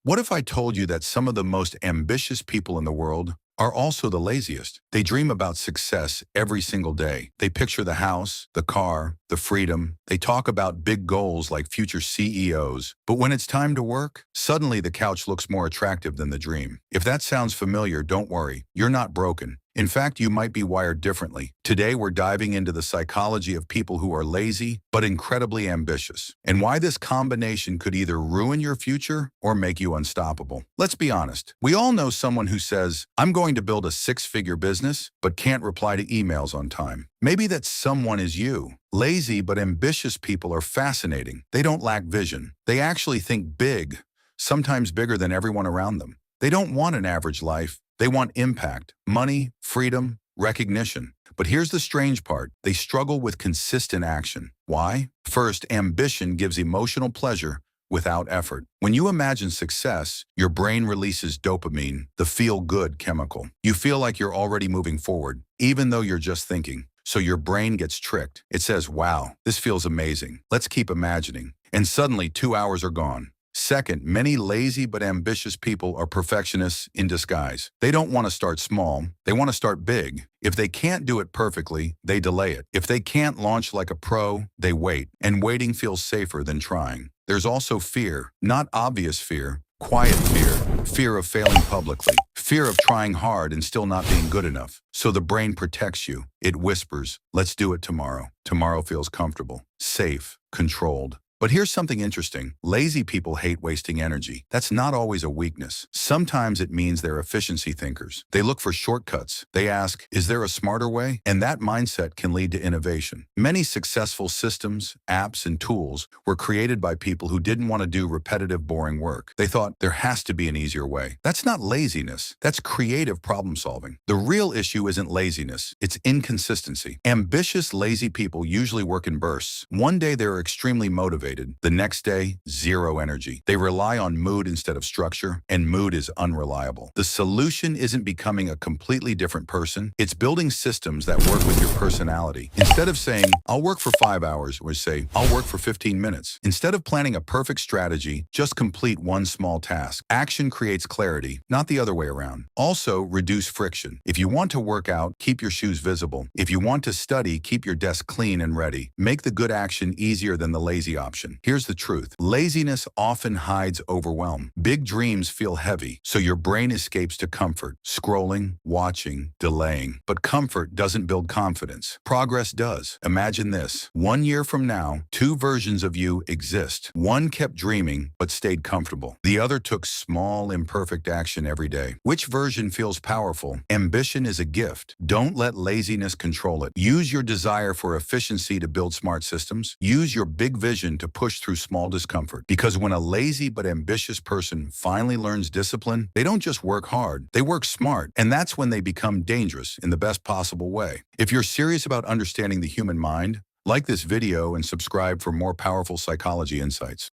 What if I told you that some of the most ambitious people in the world are also the laziest? They dream about success every single day. They picture the house, the car, the freedom. They talk about big goals like future CEOs. But when it's time to work, suddenly the couch looks more attractive than the dream. If that sounds familiar, don't worry. You're not broken. In fact, you might be wired differently. Today, we're diving into the psychology of people who are lazy but incredibly ambitious, and why this combination could either ruin your future or make you unstoppable. Let's be honest. We all know someone who says, "I'm going to build a six-figure business," but can't reply to emails on time. Maybe that someone is you. Lazy but ambitious people are fascinating. They don't lack vision. They actually think big, sometimes bigger than everyone around them. They don't want an average life. They want impact, money, freedom, recognition. But here's the strange part. They struggle with consistent action. Why? First, ambition gives emotional pleasure without effort. When you imagine success, your brain releases dopamine, the feel-good chemical. You feel like you're already moving forward, even though you're just thinking. So your brain gets tricked. It says, "Wow, this feels amazing. Let's keep imagining." And suddenly 2 hours are gone. Second, many lazy but ambitious people are perfectionists in disguise. They don't want to start small. They want to start big. If they can't do it perfectly, they delay it. If they can't launch like a pro, they wait. And waiting feels safer than trying. There's also fear, not obvious fear, quiet fear, fear of failing publicly, fear of trying hard and still not being good enough. So the brain protects you. It whispers, "Let's do it tomorrow." Tomorrow feels comfortable, safe, controlled. But here's something interesting. Lazy people hate wasting energy. That's not always a weakness. Sometimes it means they're efficiency thinkers. They look for shortcuts. They ask, "Is there a smarter way?" And that mindset can lead to innovation. Many successful systems, apps, and tools were created by people who didn't want to do repetitive, boring work. They thought there has to be an easier way. That's not laziness. That's creative problem solving. The real issue isn't laziness. It's inconsistency. Ambitious, lazy people usually work in bursts. One day they're extremely motivated. The next day, zero energy. They rely on mood instead of structure, and mood is unreliable. The solution isn't becoming a completely different person. It's building systems that work with your personality. Instead of saying, "I'll work for 5 hours," or say, "I'll work for 15 minutes. Instead of planning a perfect strategy, just complete one small task. Action creates clarity, not the other way around. Also, reduce friction. If you want to work out, keep your shoes visible. If you want to study, keep your desk clean and ready. Make the good action easier than the lazy option. Here's the truth. Laziness often hides overwhelm. Big dreams feel heavy, so your brain escapes to comfort, scrolling, watching, delaying. But comfort doesn't build confidence. Progress does. Imagine this. 1 year from now, two versions of you exist. One kept dreaming, but stayed comfortable. The other took small, imperfect action every day. Which version feels powerful? Ambition is a gift. Don't let laziness control it. Use your desire for efficiency to build smart systems. Use your big vision to push through small discomfort. Because when a lazy but ambitious person finally learns discipline, they don't just work hard, they work smart. And that's when they become dangerous in the best possible way. If you're serious about understanding the human mind, like this video and subscribe for more powerful psychology insights.